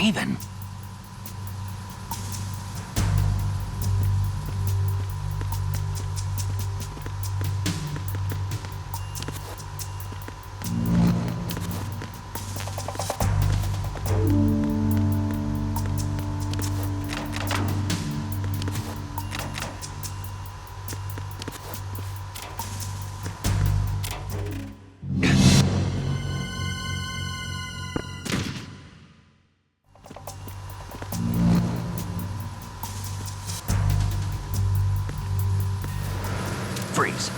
breathing. Freeze.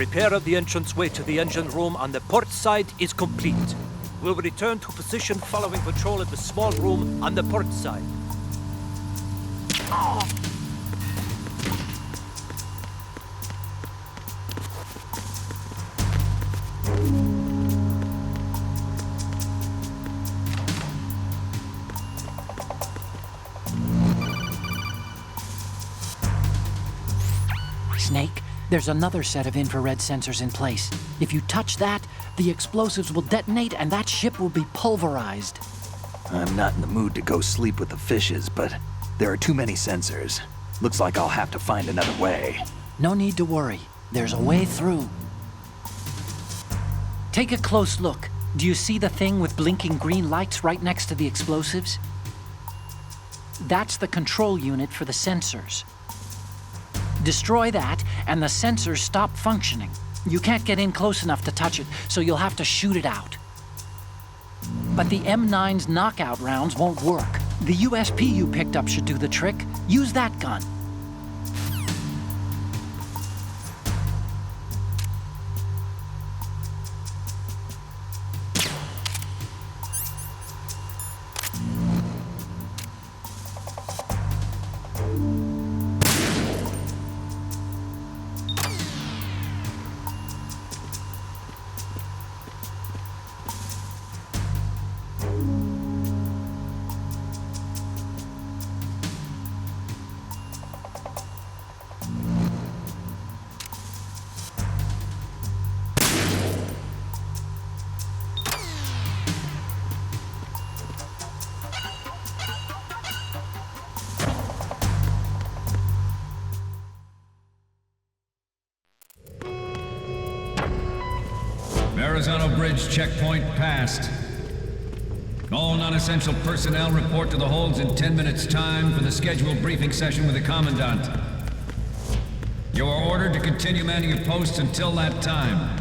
Repair of the entranceway to the engine room on the port side is complete. We'll return to position following patrol of the small room on the port side. Snake, there's another set of infrared sensors in place. If you touch that, the explosives will detonate and that ship will be pulverized. I'm not in the mood to go sleep with the fishes, but there are too many sensors. Looks like I'll have to find another way. No need to worry. There's a way through. Take a close look. Do you see the thing with blinking green lights right next to the explosives? That's the control unit for the sensors. Destroy that, and the sensors stop functioning. You can't get in close enough to touch it, so you'll have to shoot it out. But the M9's knockout rounds won't work. The USP you picked up should do the trick. Use that gun. Verrazano Bridge checkpoint passed. All non-essential personnel report to the holds in 10 minutes' time for the scheduled briefing session with the Commandant. You are ordered to continue manning your posts until that time.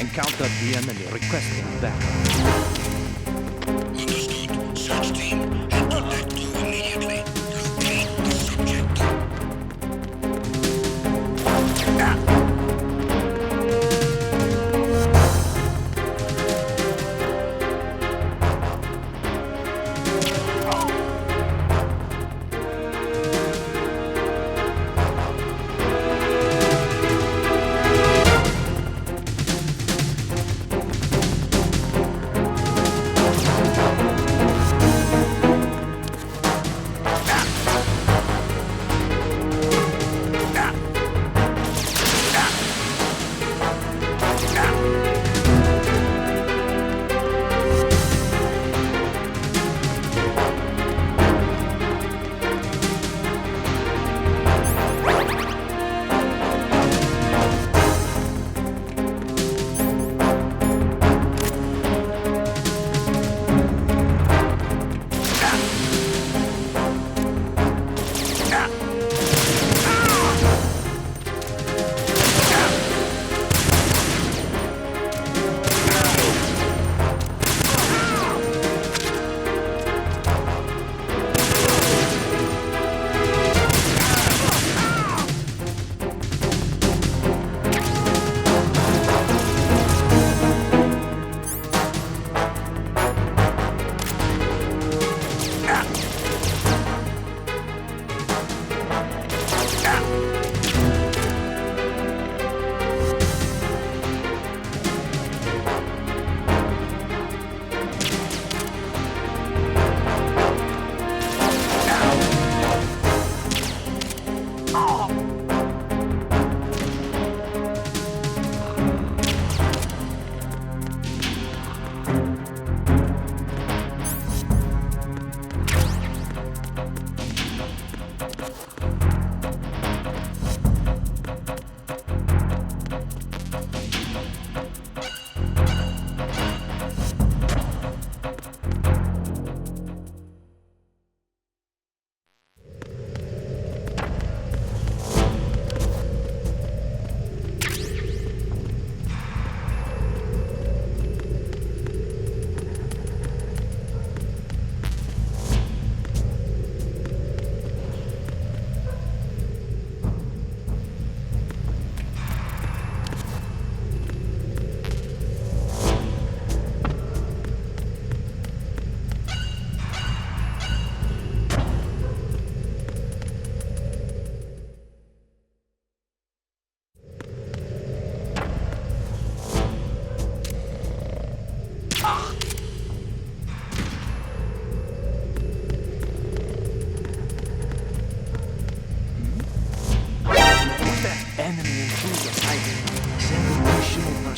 Encountered the enemy requesting backup. Understood. Search team, head to Deck 2 immediately. Locate the subject.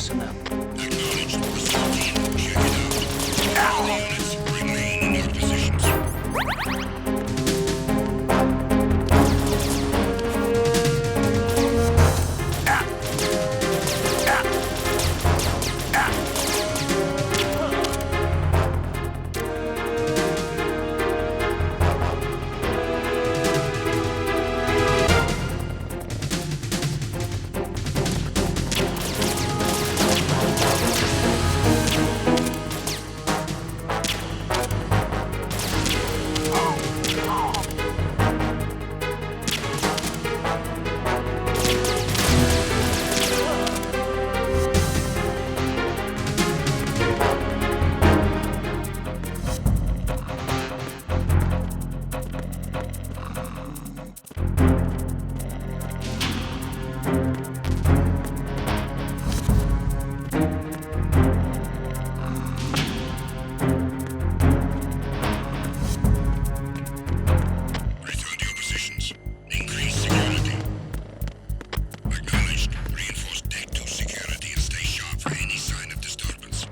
personnel. Acknowledged. Pursuit team, check it out. All units remain in your positions. Return to your positions. Increase security. Acknowledged. Reinforce Deck 2 security and stay sharp for any sign of disturbance.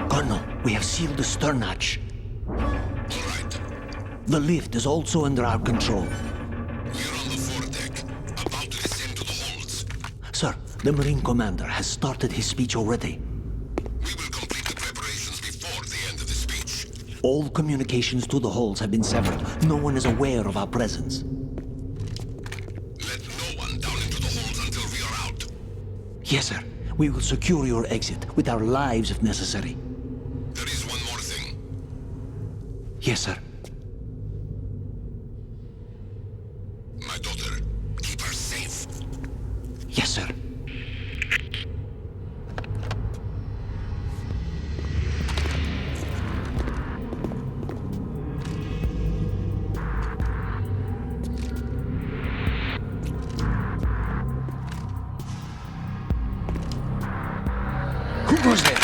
Colonel, we have sealed the stern hatch. All right. The lift is also under our control. We're on the foredeck, about to descend to the holds. Sir, the Marine Commander has started his speech already. We will complete the preparations before the end of the speech. All communications to the holds have been severed. No one is aware of our presence. Let no one down into the holds until we are out. Yes, sir. We will secure your exit with our lives if necessary. There is one more thing. Yes, sir. My daughter, keep her safe. Yes, sir. Who goes there?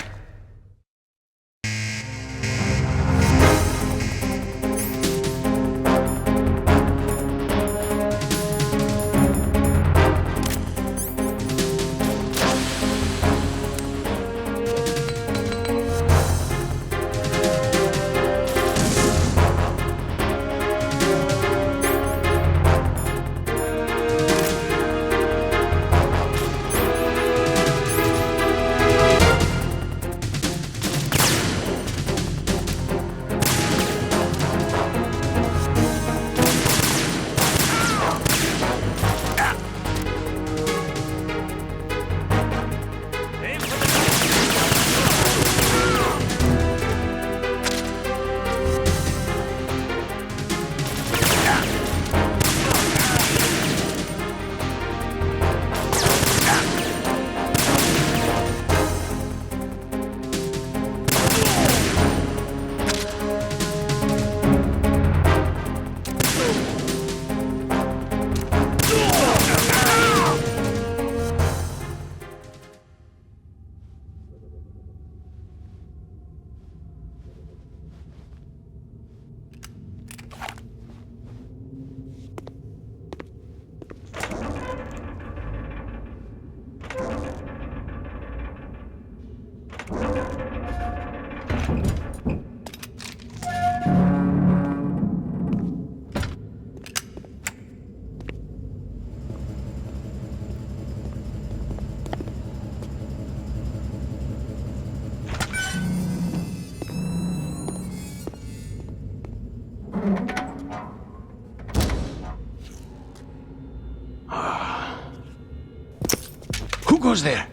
goes there?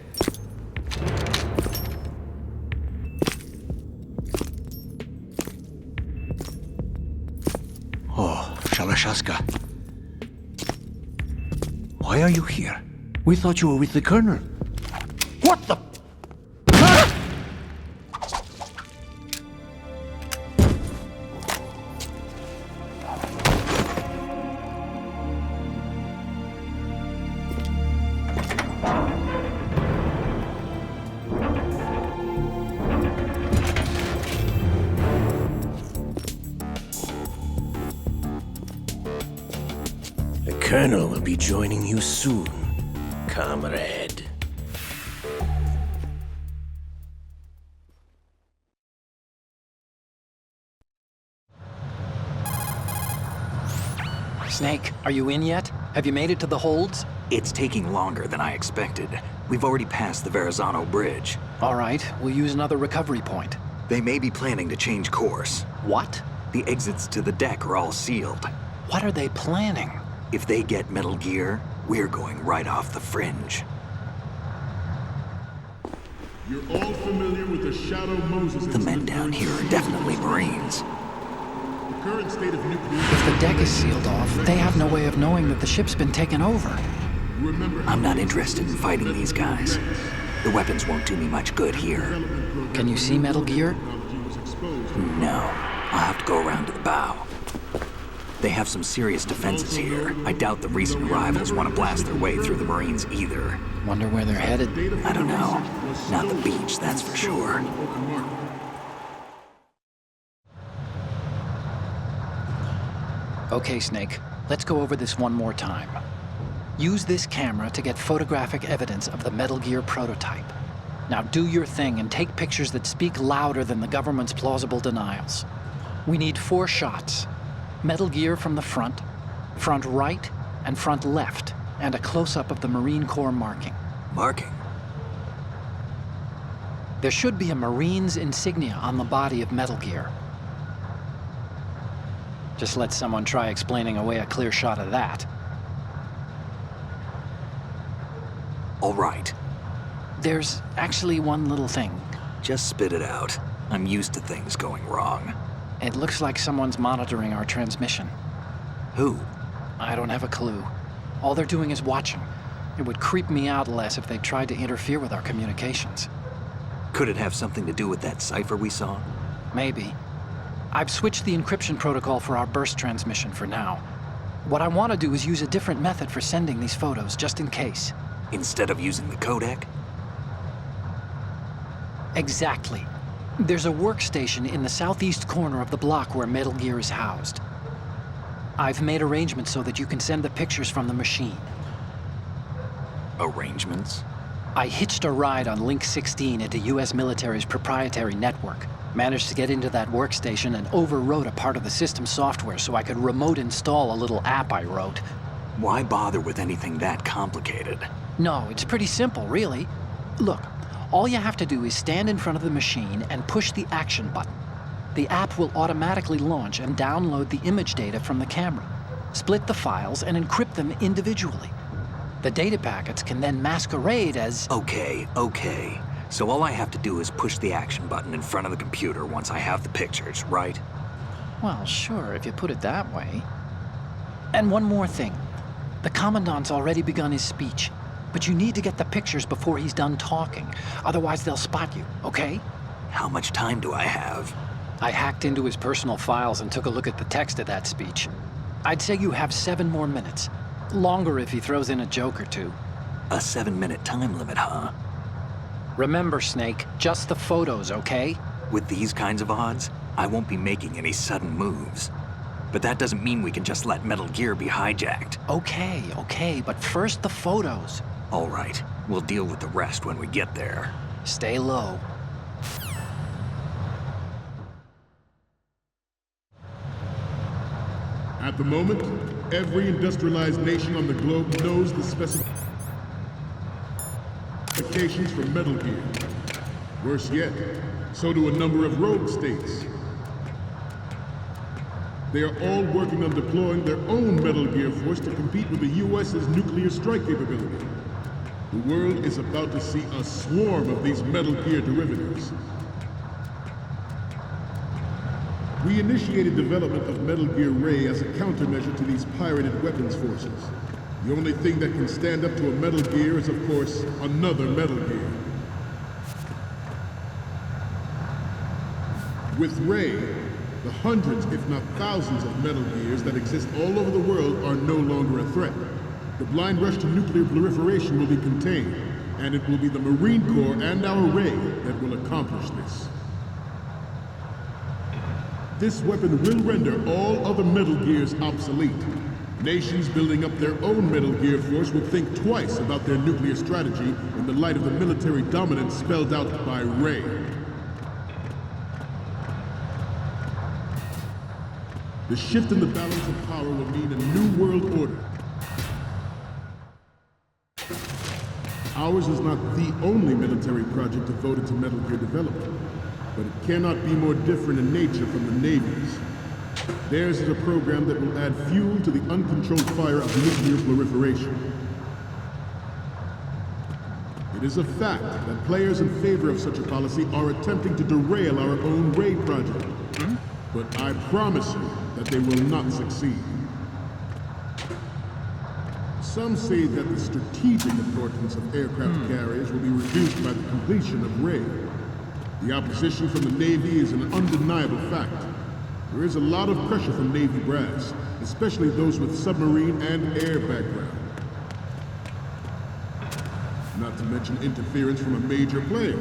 Oh, Shalashaska. Why are you here? We thought you were with the Colonel. What the? The Colonel will be joining you soon, comrade. Snake, are you in yet? Have you made it to the holds? It's taking longer than I expected. We've already passed the Verrazano Bridge. All right, we'll use another recovery point. They may be planning to change course. What? The exits to the deck are all sealed. What are they planning? If they get Metal Gear, we're going right off the fringe. You're all familiar with the Shadow Moses The men down here are definitely Marines. The current state of nuclear... If the deck is sealed off, they have no way of knowing that the ship's been taken over. Remember I'm not interested in fighting these guys. The weapons won't do me much good here. Can you see Metal Gear? No, I'll have to go around to the bow. They have some serious defenses here. I doubt the recent arrivals want to blast their way through the Marines either. Wonder where they're headed. I don't know. Not the beach, that's for sure. Okay, Snake, let's go over this one more time. Use this camera to get photographic evidence of the Metal Gear prototype. Now do your thing and take pictures that speak louder than the government's plausible denials. We need 4 shots. Metal Gear from the front right, and front left, and a close-up of the Marine Corps marking. Marking? There should be a Marine's insignia on the body of Metal Gear. Just let someone try explaining away a clear shot of that. All right. There's actually one little thing. Just spit it out. I'm used to things going wrong. It looks like someone's monitoring our transmission. Who? I don't have a clue. All they're doing is watching. It would creep me out less if they tried to interfere with our communications. Could it have something to do with that cipher we saw? Maybe. I've switched the encryption protocol for our burst transmission for now. What I want to do is use a different method for sending these photos, just in case. Instead of using the codec? Exactly. There's a workstation in the southeast corner of the block where Metal Gear is housed. I've made arrangements so that you can send the pictures from the machine. Arrangements? I hitched a ride on Link 16 into US military's proprietary network. Managed to get into that workstation and overwrote a part of the system software so I could remote install a little app I wrote. Why bother with anything that complicated? No, it's pretty simple, really. Look, all you have to do is stand in front of the machine and push the action button. The app will automatically launch and download the image data from the camera, split the files, and encrypt them individually. The data packets can then masquerade as... Okay. So all I have to do is push the action button in front of the computer once I have the pictures, right? Well, sure, if you put it that way. And one more thing. The Commandant's already begun his speech, but you need to get the pictures before he's done talking. Otherwise, they'll spot you, okay? How much time do I have? I hacked into his personal files and took a look at the text of that speech. I'd say you have 7 more minutes. Longer if he throws in a joke or two. A 7-minute time limit, huh? Remember, Snake, just the photos, okay? With these kinds of odds, I won't be making any sudden moves. But that doesn't mean we can just let Metal Gear be hijacked. Okay, but first the photos. All right, we'll deal with the rest when we get there. Stay low. At the moment, every industrialized nation on the globe knows the specifications for Metal Gear. Worse yet, so do a number of rogue states. They are all working on deploying their own Metal Gear force to compete with the US's nuclear strike capability. The world is about to see a swarm of these Metal Gear derivatives. We initiated development of Metal Gear Ray as a countermeasure to these pirated weapons forces. The only thing that can stand up to a Metal Gear is, of course, another Metal Gear. With Ray, the hundreds, if not thousands, of Metal Gears that exist all over the world are no longer a threat. The blind rush to nuclear proliferation will be contained, and it will be the Marine Corps and our Ray that will accomplish this. This weapon will render all other Metal Gears obsolete. Nations building up their own Metal Gear force will think twice about their nuclear strategy in the light of the military dominance spelled out by Ray. The shift in the balance of power will mean a new world order. Ours is not the only military project devoted to Metal Gear development, but it cannot be more different in nature from the Navy's. Theirs is a program that will add fuel to the uncontrolled fire of nuclear proliferation. It is a fact that players in favor of such a policy are attempting to derail our own Ray project. But I promise you that they will not succeed. Some say that the strategic importance of aircraft carriers will be reduced by the completion of Ray. The opposition from the Navy is an undeniable fact. There is a lot of pressure from Navy brass, especially those with submarine and air background. Not to mention interference from a major player.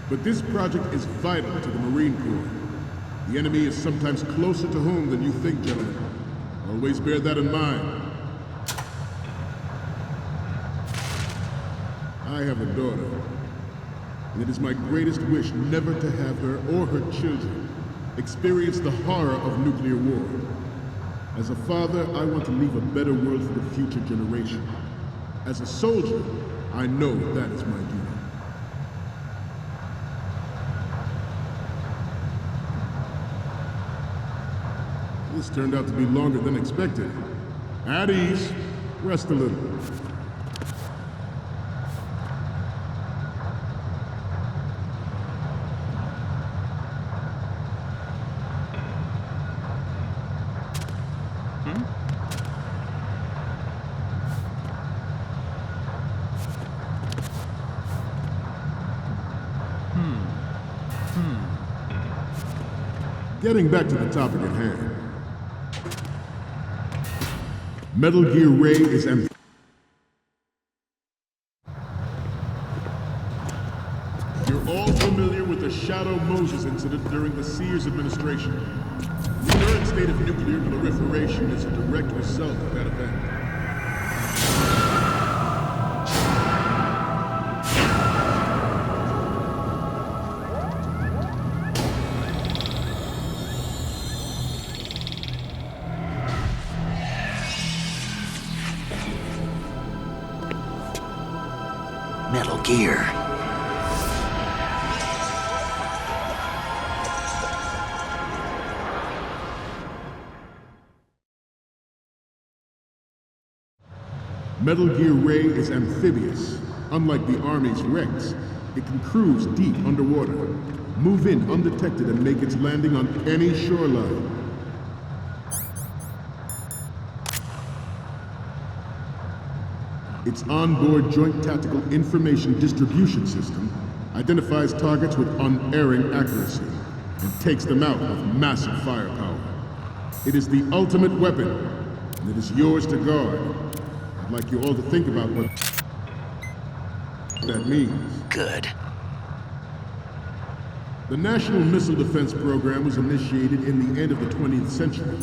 But this project is vital to the Marine Corps. The enemy is sometimes closer to home than you think, gentlemen. Always bear that in mind. I have a daughter, and it is my greatest wish never to have her or her children experience the horror of nuclear war. As a father, I want to leave a better world for the future generation. As a soldier, I know that is my duty. This turned out to be longer than expected. At ease. Rest a little. Getting back to the topic at hand. Metal Gear Ray is empty. You're all familiar with the Shadow Moses incident during the Sears administration. The current state of nuclear proliferation is a direct result of that event. Metal Gear. Metal Gear Ray is amphibious. Unlike the Army's Rex, it can cruise deep underwater, move in undetected, and make its landing on any shoreline. Its onboard Joint Tactical Information Distribution System identifies targets with unerring accuracy and takes them out with massive firepower. It is the ultimate weapon, and it is yours to guard. I'd like you all to think about what that means. Good. The National Missile Defense Program was initiated in the end of the 20th century.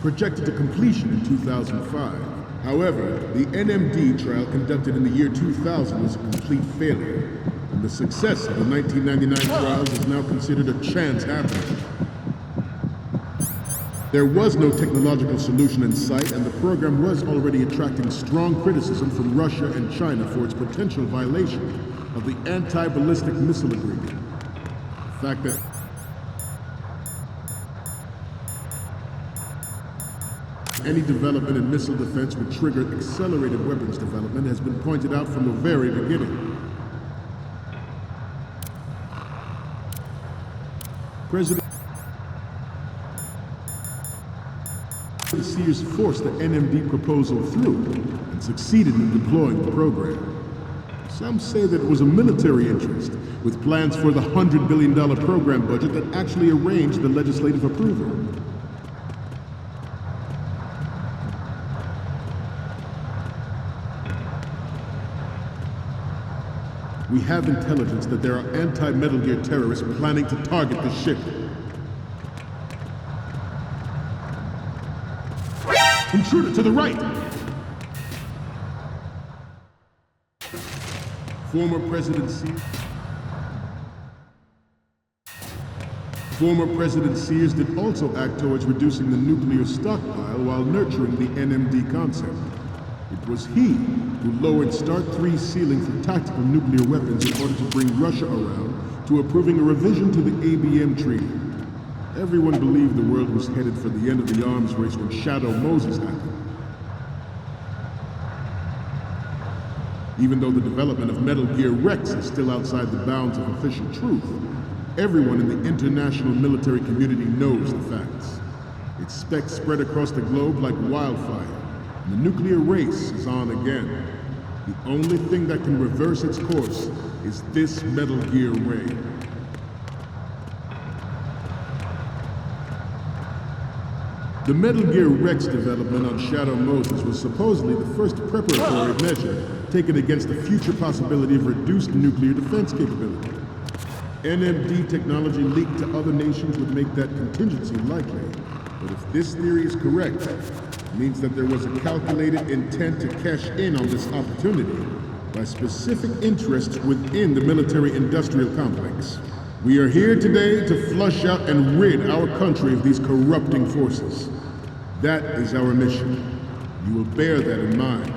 Projected to completion in 2005. However, the NMD trial conducted in the year 2000 was a complete failure, and the success of the 1999 trials is now considered a chance happening. There was no technological solution in sight, and the program was already attracting strong criticism from Russia and China for its potential violation of the Anti-Ballistic Missile Agreement. The fact that Any development in missile defense would trigger accelerated weapons development has been pointed out from the very beginning. President Sears forced the NMD proposal through and succeeded in deploying the program. Some say that it was a military interest, with plans for the $100 billion program budget that actually arranged the legislative approval. We have intelligence that there are anti-Metal Gear terrorists planning to target the ship. Intruder to the right! Former President Sears did also act towards reducing the nuclear stockpile while nurturing the NMD concept. It was he who lowered Start 3's ceiling for tactical nuclear weapons in order to bring Russia around to approving a revision to the ABM Treaty. Everyone believed the world was headed for the end of the arms race when Shadow Moses happened. Even though the development of Metal Gear Rex is still outside the bounds of official truth, everyone in the international military community knows the facts. Its specs spread across the globe like wildfire, and the nuclear race is on again. The only thing that can reverse its course is this Metal Gear ray. The Metal Gear Rex development on Shadow Moses was supposedly the first preparatory measure taken against the future possibility of reduced nuclear defense capability. NMD technology leaked to other nations would make that contingency likely. But if this theory is correct, it means that there was a calculated intent to cash in on this opportunity by specific interests within the military-industrial complex. We are here today to flush out and rid our country of these corrupting forces. That is our mission. You will bear that in mind.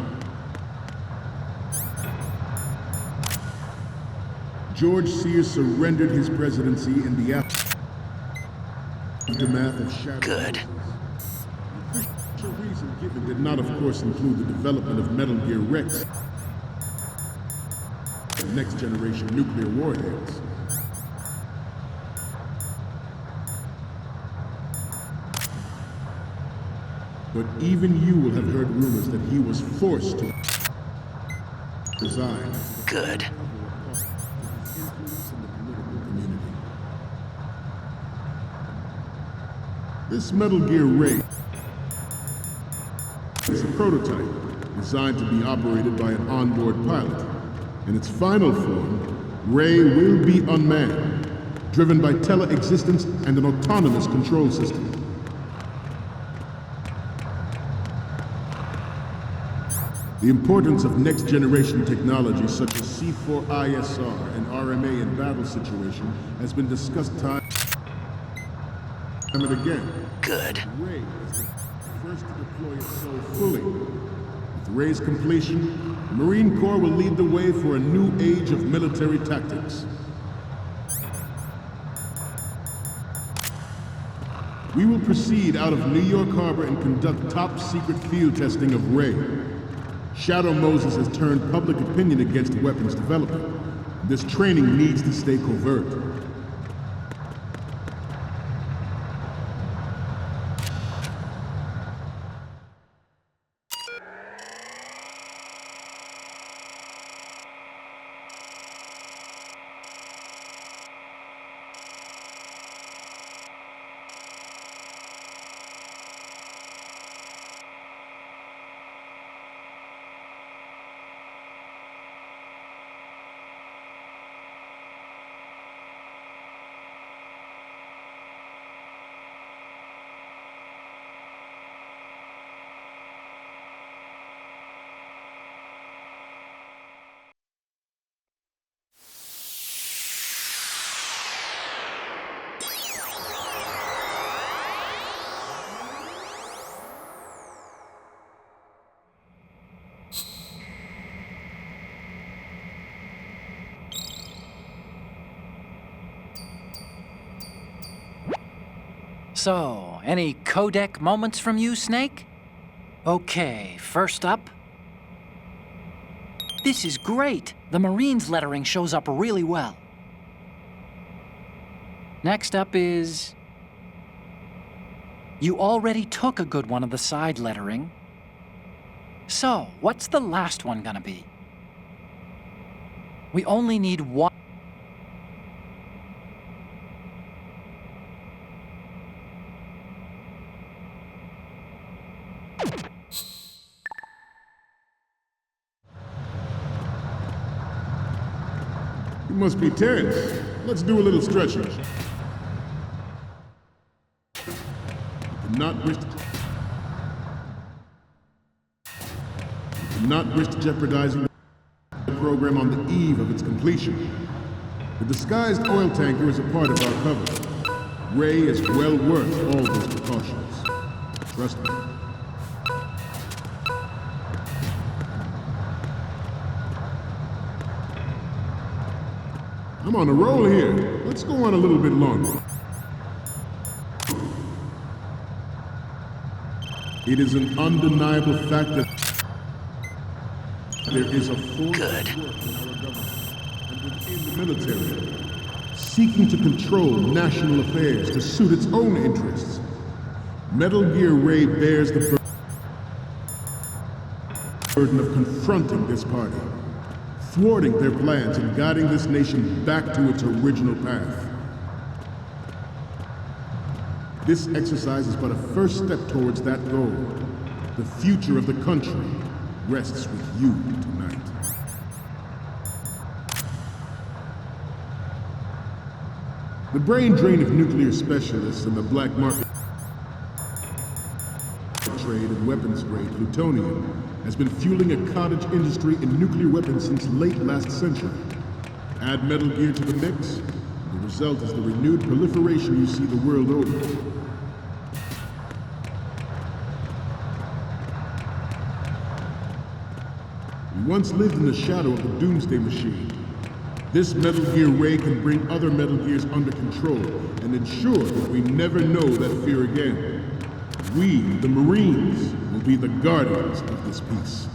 George Sears surrendered his presidency in the aftermath of Shadow. Good. The official reason given did not, of course, include the development of Metal Gear Rex and next-generation nuclear warheads. But even you will have heard rumors that he was forced to resign. Good. This Metal Gear Ray is a prototype designed to be operated by an onboard pilot. In its final form, Ray will be unmanned, driven by tele-existence and an autonomous control system. The importance of next-generation technology such as C4ISR and RMA in battle situation has been discussed time and again. Good. Ray is the first to deploy it so fully. With Ray's completion, the Marine Corps will lead the way for a new age of military tactics. We will proceed out of New York Harbor and conduct top-secret field testing of Ray. Shadow Moses has turned public opinion against weapons development. This training needs to stay covert. So, any codec moments from you, Snake? Okay, first up. This is great. The Marines lettering shows up really well. Next up is... You already took a good one of the side lettering. So, what's the last one gonna be? We only need one. You must be tense. Let's do a little stretching. Not risk jeopardizing the program on the eve of its completion. The disguised oil tanker is a part of our cover. Ray is well worth all those precautions. Trust me. I'm on a roll here. Let's go on a little bit longer. It is an undeniable fact that there is a force in our government and within the military seeking to control national affairs to suit its own interests. Metal Gear Ray bears the burden of confronting this party, thwarting their plans and guiding this nation back to its original path. This exercise is but a first step towards that goal. The future of the country rests with you tonight. The brain drain of nuclear specialists and the black market trade in weapons-grade plutonium has been fueling a cottage industry in nuclear weapons since late last century. Add Metal Gear to the mix, the result is the renewed proliferation you see the world over. We once lived in the shadow of the Doomsday Machine. This Metal Gear Ray can bring other Metal Gears under control and ensure that we never know that fear again. We, the Marines, will be the guardians of this peace.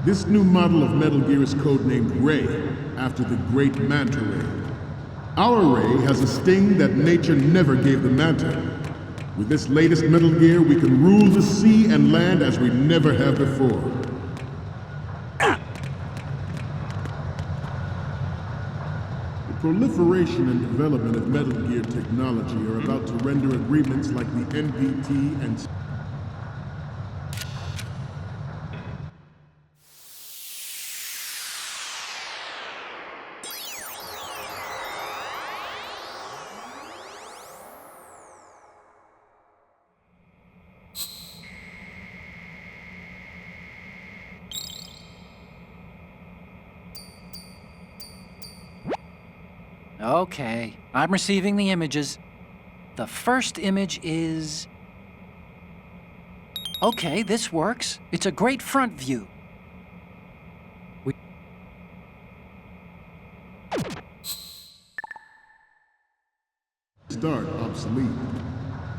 This new model of Metal Gear is codenamed Ray, after the great Manta Ray. Our Ray has a sting that nature never gave the Manta. With this latest Metal Gear, we can rule the sea and land as we never have before. The proliferation and development of Metal Gear technology are about to render agreements like the NPT and Okay, I'm receiving the images. The first image is... Okay, this works. It's a great front view. Start obsolete.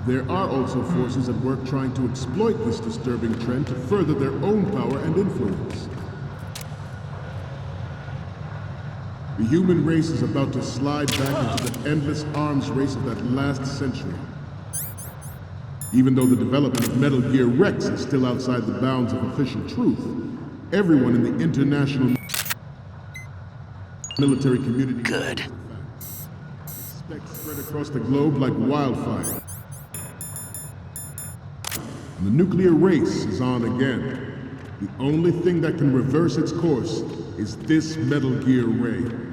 There are also forces at work trying to exploit this disturbing trend to further their own power and influence. The human race is about to slide back into the endless arms race of that last century. Even though the development of Metal Gear Rex is still outside the bounds of official truth, everyone in the international military community expects spread across the globe like wildfire. And the nuclear race is on again. The only thing that can reverse its course is this Metal Gear Ray.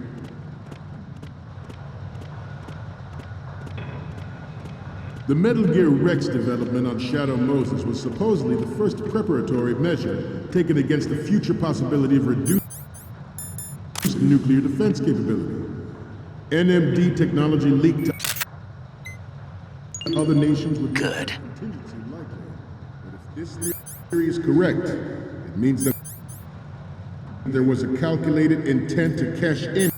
The Metal Gear Rex development on Shadow Moses was supposedly the first preparatory measure taken against the future possibility of reduced nuclear defense capability. NMD technology leaked to other nations with contingency likely. But if this theory is correct, it means that there was a calculated intent to cash in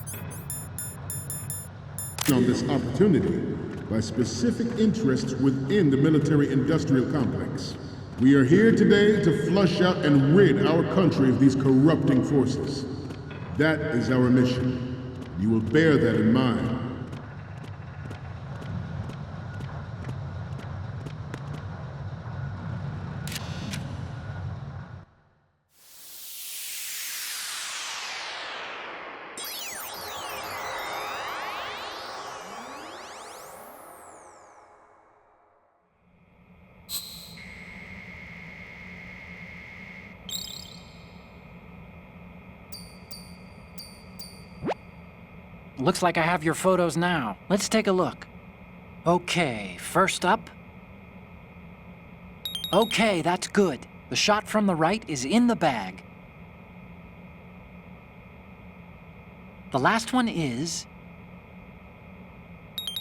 on this opportunity. by specific interests within the military-industrial complex. We are here today to flush out and rid our country of these corrupting forces. That is our mission. You will bear that in mind. Looks like I have your photos now. Let's take a look. Okay, first up. Okay, that's good. The shot from the right is in the bag. The last one is...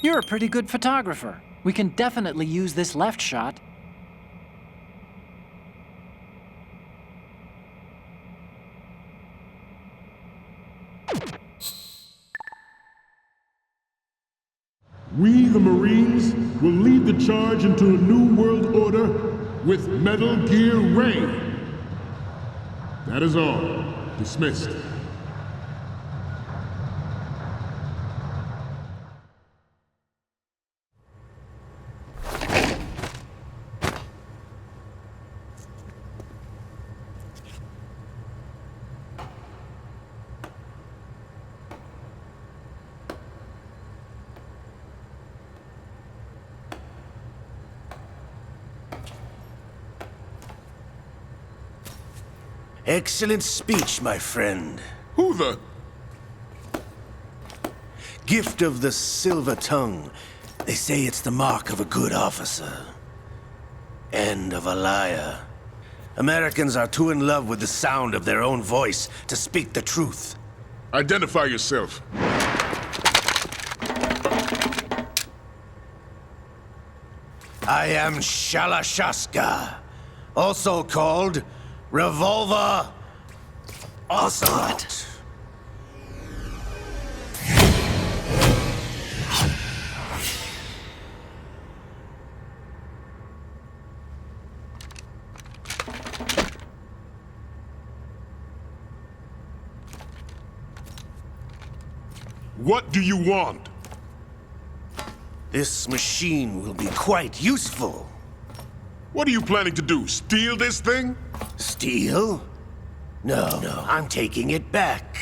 You're a pretty good photographer. We can definitely use this left shot. We, the Marines, will lead the charge into a new world order with Metal Gear Rain. That is all. Dismissed. Excellent speech, my friend. Who the... Gift of the silver tongue. They say it's the mark of a good officer. And of a liar. Americans are too in love with the sound of their own voice to speak the truth. Identify yourself. I am Shalashaska, also called Revolver Ocelot. What do you want? This machine will be quite useful. What are you planning to do? Steal this thing? Steal? No, I'm taking it back.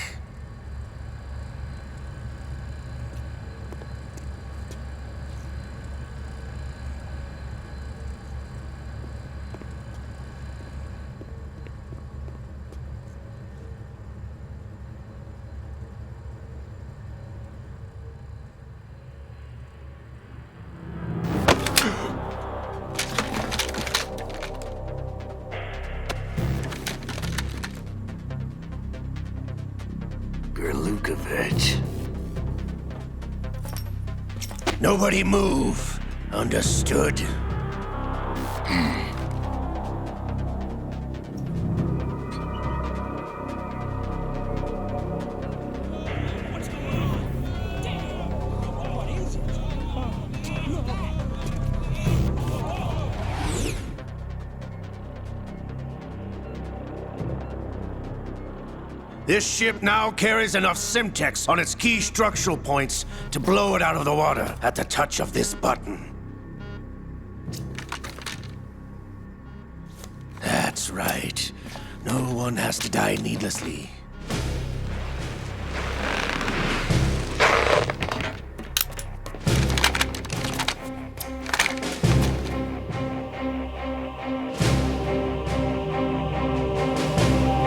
Nobody move. Understood? This ship now carries enough Simtex on its key structural points to blow it out of the water at the touch of this button. That's right. No one has to die needlessly.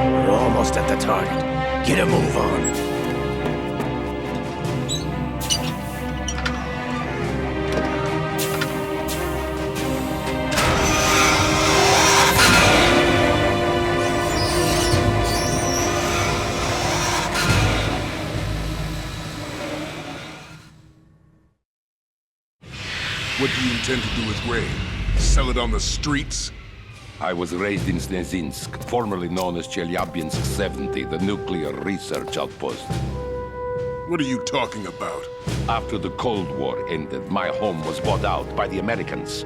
We're almost at the target. Get a move on. What do you intend to do with Ray? Sell it on the streets? I was raised in Snezinsk, formerly known as Chelyabinsk 70, the nuclear research outpost. What are you talking about? After the Cold War ended, my home was bought out by the Americans.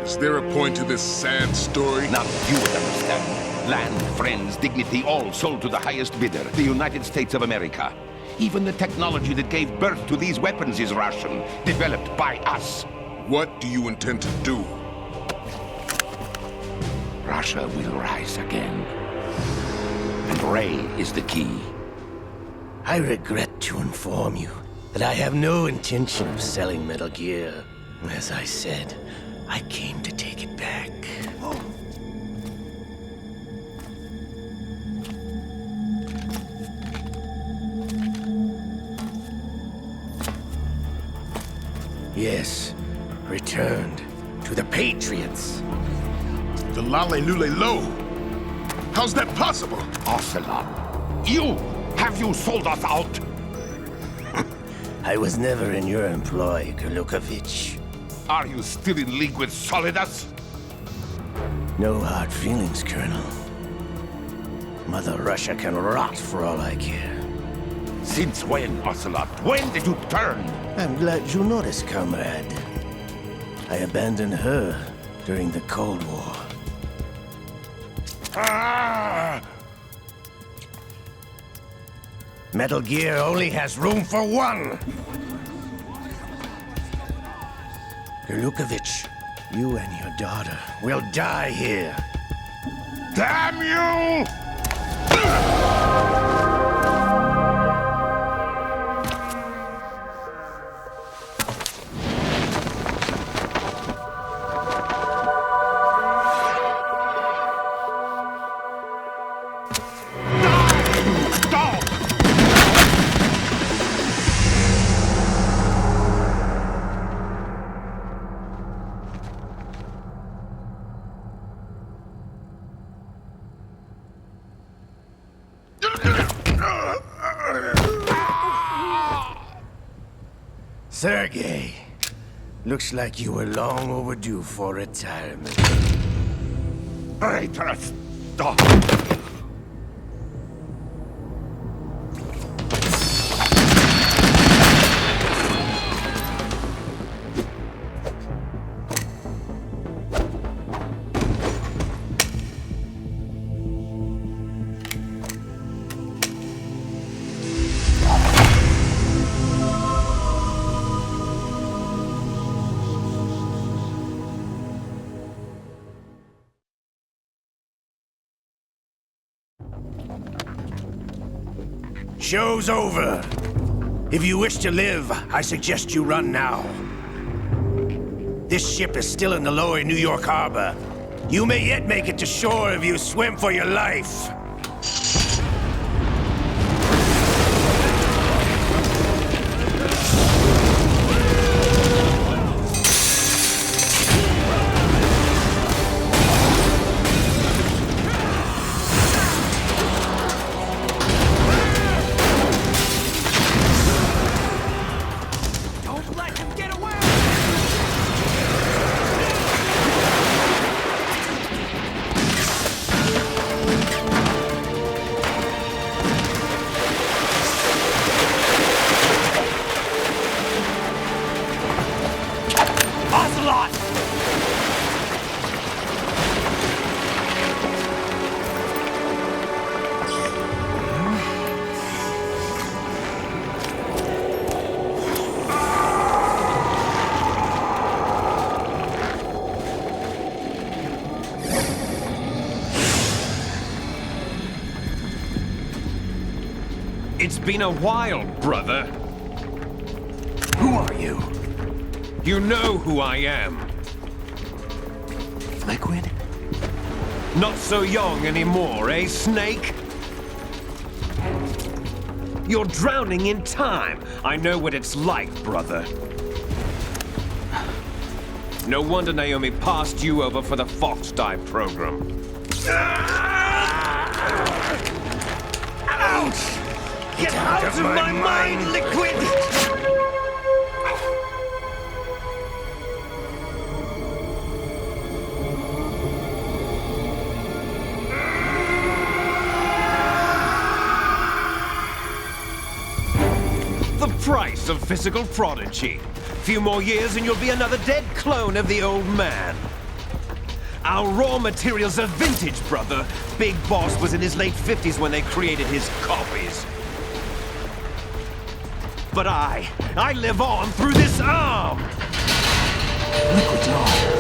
Is there a point to this sad story? Now you would understand. Land, friends, dignity, all sold to the highest bidder, the United States of America. Even the technology that gave birth to these weapons is Russian, developed by us. What do you intend to do? Russia will rise again. And Ray is the key. I regret to inform you that I have no intention of selling Metal Gear. As I said, I came to take it back. Yes, returned to the Patriots. The Lale Lule Lo? How's that possible? Ocelot, have you sold us out? I was never in your employ, Golukovich. Are you still in league with Solidus? No hard feelings, Colonel. Mother Russia can rot for all I care. Since when, Ocelot? When did you turn? I'm glad you noticed, comrade. I abandoned her during the Cold War. Ah! Metal Gear only has room for one! Golukovich, you and your daughter will die here. Damn you! Sergei, looks like you were long overdue for retirement. Traitorous dog! Show's over. If you wish to live, I suggest you run now. This ship is still in the lower New York harbor. You may yet make it to shore if you swim for your life. It's been a while, brother. Who are you? You know who I am. Liquid? Not so young anymore, eh, Snake? You're drowning in time. I know what it's like, brother. No wonder Naomi passed you over for the Fox Dive program. Ouch! Get out of my mind, Liquid! some physical prodigy. Few more years and you'll be another dead clone of the old man. Our raw materials are vintage, brother. Big Boss was in his late 50s when they created his copies. But I live on through this arm! Liquid's on.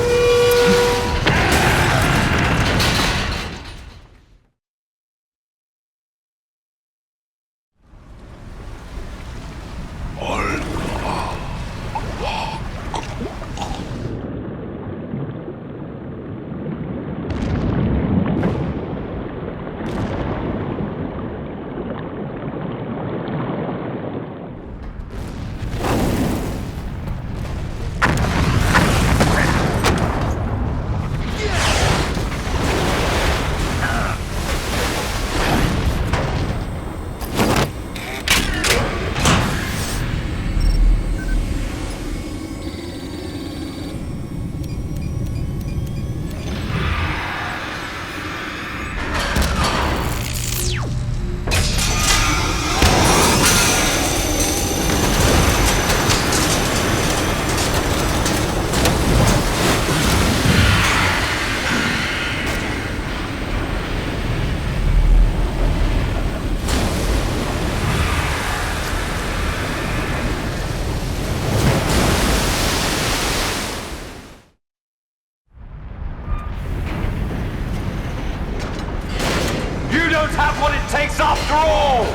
Have what it takes after all!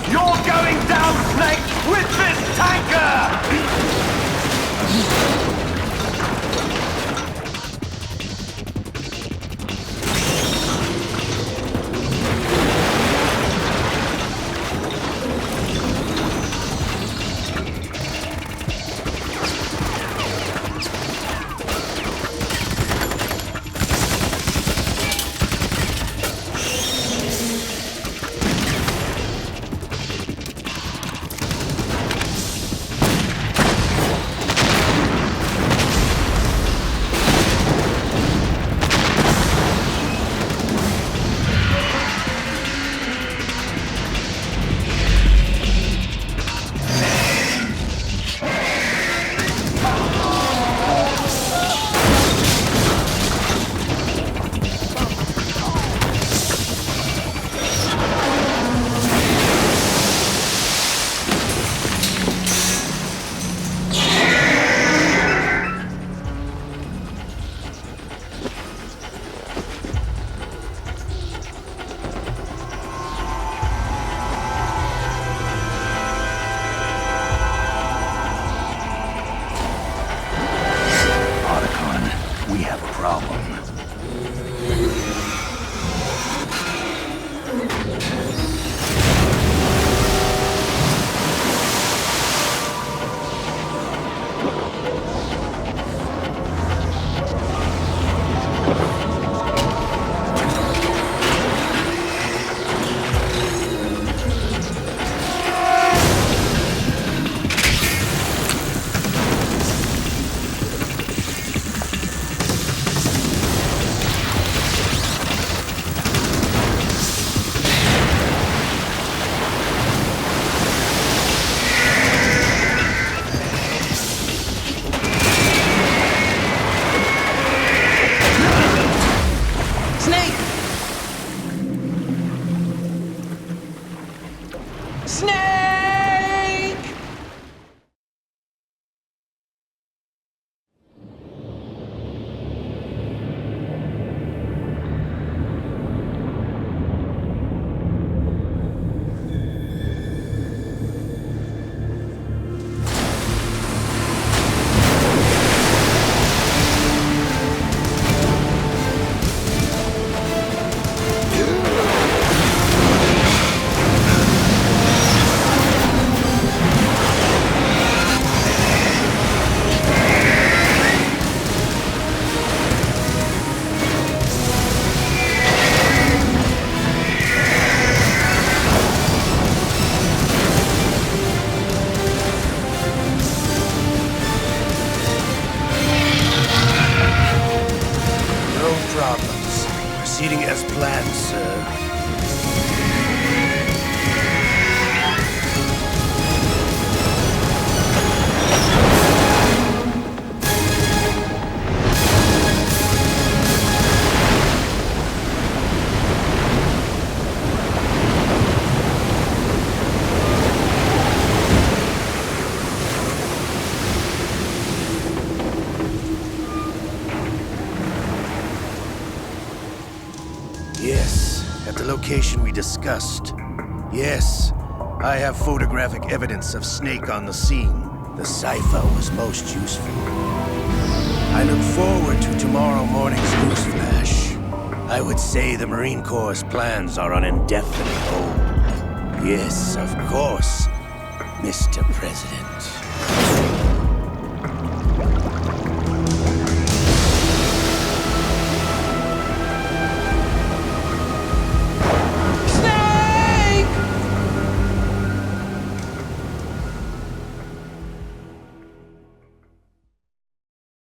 You're going down, Snake, with this tanker! location we discussed. Yes, I have photographic evidence of Snake on the scene. The cipher was most useful. I look forward to tomorrow morning's news flash. I would say the Marine Corps' plans are on indefinite hold. Yes, of course, Mr. President.